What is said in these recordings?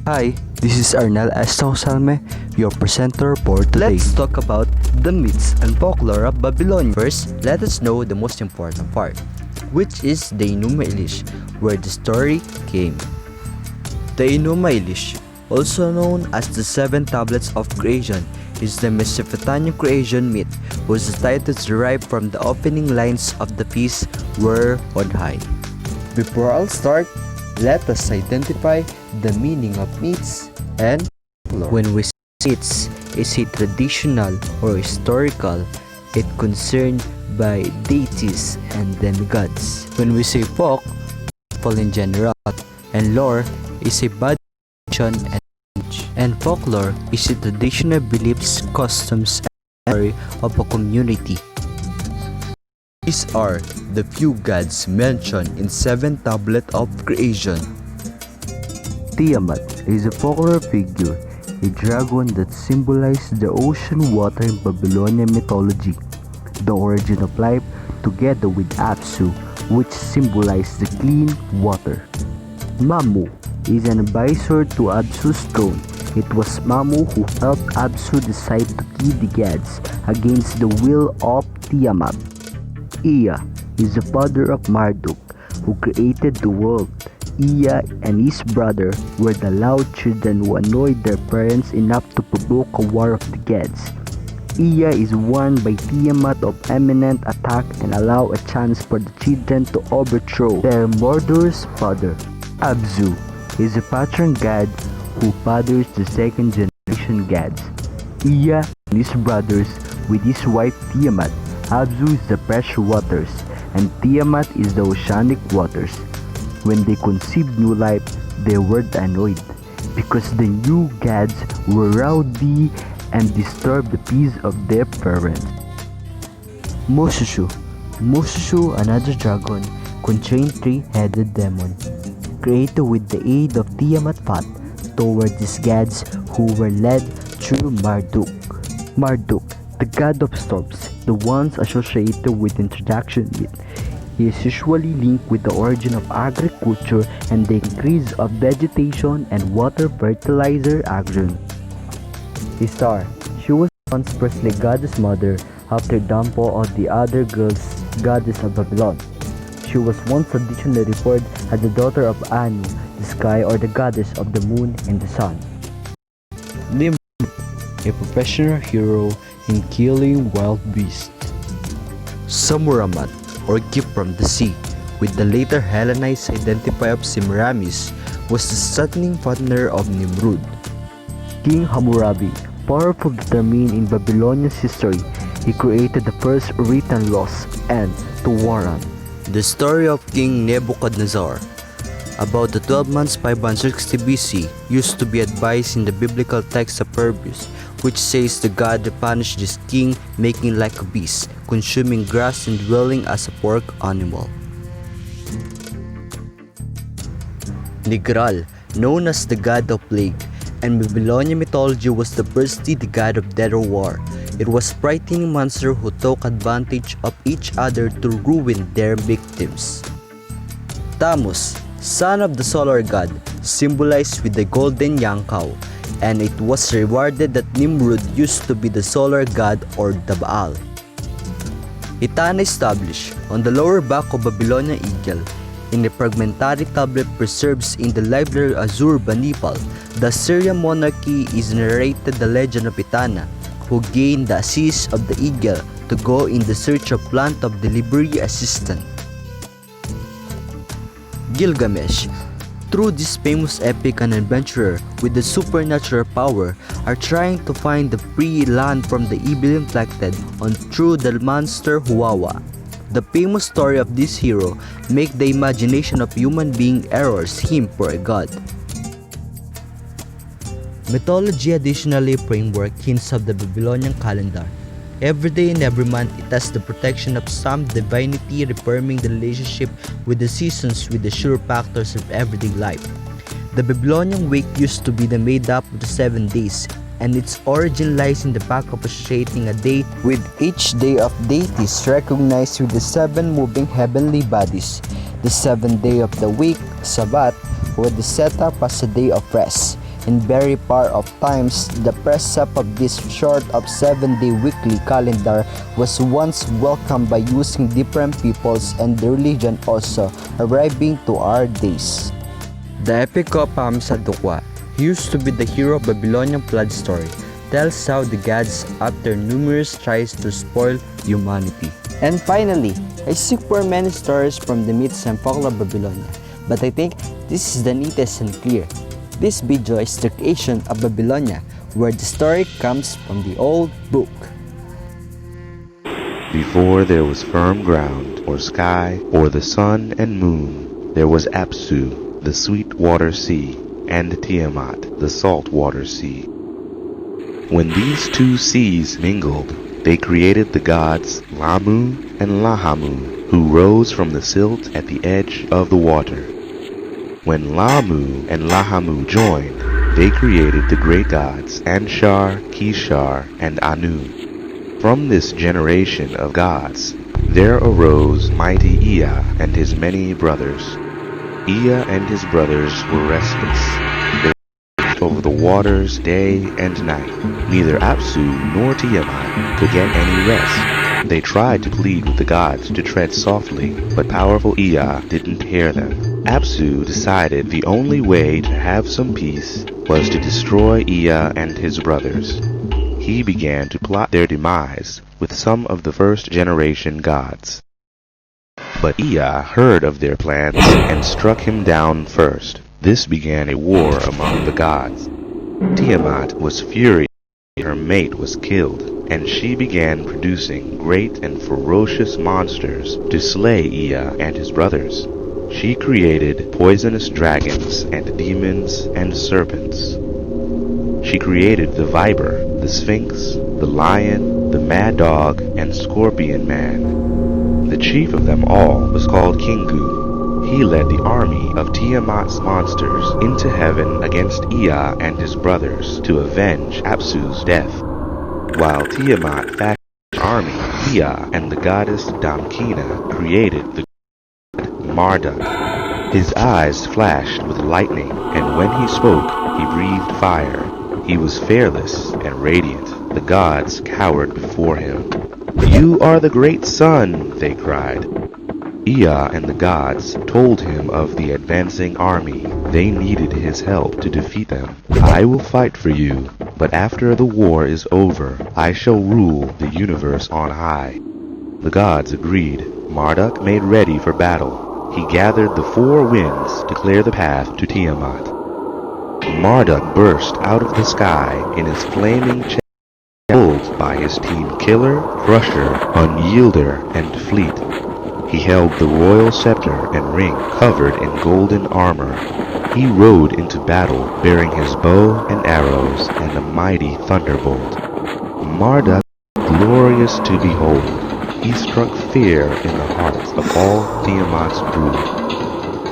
Hi, this is Arnel Estong Salme, your presenter for today. Let's talk about the myths and folklore of Babylonia. First, let us know the most important part, which is the Enuma Elish, where the story came. The Enuma Elish, also known as the Seven Tablets of Creation, is the Mesopotamian creation myth whose titles derive from the opening lines of the piece "Were on High." Before I'll start, let us identify the meaning of myths and folklore. When we say myths, is it traditional or historical? It concerned by deities and demigods. When we say folk in general, and lore is a bad and folklore is the traditional beliefs, customs, and story of a community. These are the few gods mentioned in Seven Tablets of Creation. Tiamat is a folklore figure, a dragon that symbolizes the ocean water in Babylonian mythology, the origin of life, together with Apsu, which symbolizes the clean water. Mamu is an advisor to Apsu's throne. It was Mamu who helped Apsu decide to kill the gods against the will of Tiamat. Ea is the father of Marduk, who created the world. Ea and his brother were the loud children who annoyed their parents enough to provoke a war of the gods. Ea is warned by Tiamat of imminent attack and allow a chance for the children to overthrow their murderous father. Abzu is a patron god who fathers the second generation gods. Ea and his brothers with his wife Tiamat. Abzu is the pressure waters and Tiamat is the oceanic waters. When they conceived new life, they were annoyed because the new gods were rowdy and disturbed the peace of their parents. Mushushu, another dragon, contained three-headed demon, created with the aid of Tiamat fought toward these gods who were led through Marduk. Marduk, the god of storms, the ones associated with introduction myth. He is usually linked with the origin of agriculture and the increase of vegetation and water fertilizer action. Ishtar, she was once firstly goddess mother after downfall of the other girls goddess of Babylon. She was once traditionally referred as the daughter of Anu, the sky, or the goddess of the moon and the sun. Nimrod, a professional hero in killing wild beasts. Samuramat, or gift from the sea, with the later Hellenized identity of Semiramis, was the stunning partner of Nimrod. King Hammurabi, powerful determined in Babylonia's history, he created the first written laws and to warrant. The story of King Nebuchadnezzar, about the 12 months 560 BC, used to be advised in the biblical text of Proverbs, which says the God punished this king, making like a beast, consuming grass and dwelling as a pork animal. Nigral, known as the god of plague, and Babylonian mythology was the god of death or war. It was a frightening monster who took advantage of each other to ruin their victims. Tammuz, son of the solar god, symbolized with the golden young cow, and it was rewarded that Nimrod used to be the solar god or the Baal. Itana established on the lower back of Babylonian eagle. In a fragmentary tablet preserved in the library Azurbanipal, the Assyrian monarchy is narrated the legend of Itana, who gained the assist of the eagle to go in the search of plant of delivery assistant. Gilgamesh, through this famous epic, an adventurer with the supernatural power are trying to find the free land from the evil inflicted on through the monster Huwawa. The famous story of this hero make the imagination of human being errors him for a god. Mythology additionally framework hints of the Babylonian calendar. Every day and every month it has the protection of some divinity reforming the relationship with the seasons with the sure factors of everyday life. The Babylonian week used to be made up of the 7 days, and its origin lies in the fact of associating a day with each day of deities recognized with the 7 moving heavenly bodies. The 7th day of the week, Sabbath, was set up as a day of rest. In very far of times, the precept of this short of 7-day weekly calendar was once welcomed by using different peoples and the religion also arriving to our days. The epic of Hamsadukwa, used to be the hero of Babylonian flood story, tells how the gods, after numerous tries to spoil humanity. And finally, I seek for many stories from the myths and folklore of Babylonia, but I think this is the neatest and clear. This video is the creation of Babylonia, where the story comes from the old book. Before there was firm ground, or sky, or the sun and moon, there was Apsu, the sweet water sea, and Tiamat, the salt water sea. When these two seas mingled, they created the gods Lamu and Lahamu, who rose from the silt at the edge of the water. When Lamu and Lahamu joined, they created the great gods Anshar, Kishar, and Anu. From this generation of gods, there arose mighty Ea and his many brothers. Ea and his brothers were restless. They raged over the waters day and night. Neither Apsu nor Tiamat could get any rest. They tried to plead with the gods to tread softly, but powerful Ea didn't hear them. Apsu decided the only way to have some peace was to destroy Ea and his brothers. He began to plot their demise with some of the first generation gods. But Ea heard of their plans and struck him down first. This began a war among the gods. Tiamat was furious her mate was killed, and she began producing great and ferocious monsters to slay Ea and his brothers. She created poisonous dragons and demons and serpents. She created the viper, the sphinx, the lion, the mad dog, and scorpion man. The chief of them all was called Kingu. He led the army of Tiamat's monsters into heaven against Ea and his brothers to avenge Apsu's death. While Tiamat fashioned an army, Ea and the goddess Damkina created the god Marduk. His eyes flashed with lightning, and when he spoke, he breathed fire. He was fearless and radiant. The gods cowered before him. "You are the great sun," they cried. Ea and the gods told him of the advancing army. They needed his help to defeat them. "I will fight for you, but after the war is over, I shall rule the universe on high." The gods agreed. Marduk made ready for battle. He gathered the four winds to clear the path to Tiamat. Marduk burst out of the sky in his flaming chariot, pulled by his team Killer, Crusher, Unyielder, and Fleet. He held the royal scepter and ring covered in golden armor. He rode into battle bearing his bow and arrows and a mighty thunderbolt. Marduk was glorious to behold. He struck fear in the hearts of all Tiamat's brood.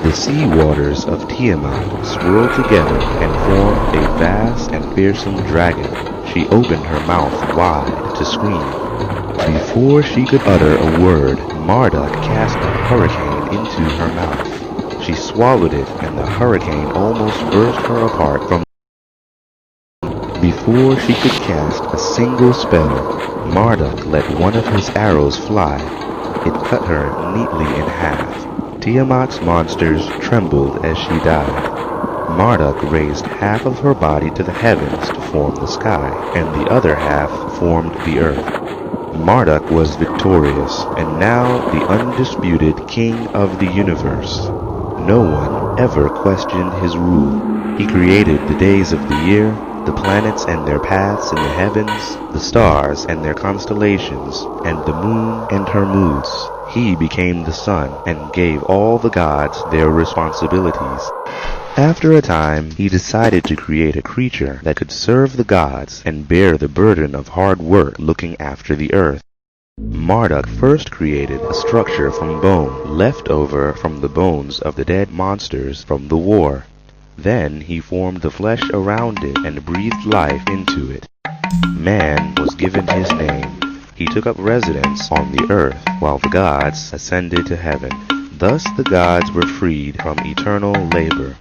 The sea waters of Tiamat swirled together and formed a vast and fearsome dragon. She opened her mouth wide to scream. Before she could utter a word, Marduk cast a hurricane into her mouth. She swallowed it, and the hurricane almost burst her apart from. Before she could cast a single spell, Marduk let one of his arrows fly. It cut her neatly in half. Tiamat's monsters trembled as she died. Marduk raised half of her body to the heavens to form the sky, and the other half formed the earth. Marduk was victorious, and now the undisputed king of the universe. No one ever questioned his rule. He created the days of the year, the planets and their paths in the heavens, the stars and their constellations, and the moon and her moods. He became the sun and gave all the gods their responsibilities. After a time, he decided to create a creature that could serve the gods and bear the burden of hard work looking after the earth. Marduk first created a structure from bone, left over from the bones of the dead monsters from the war. Then he formed the flesh around it and breathed life into it. Man was given his name. He took up residence on the earth, while the gods ascended to heaven. Thus the gods were freed from eternal labor.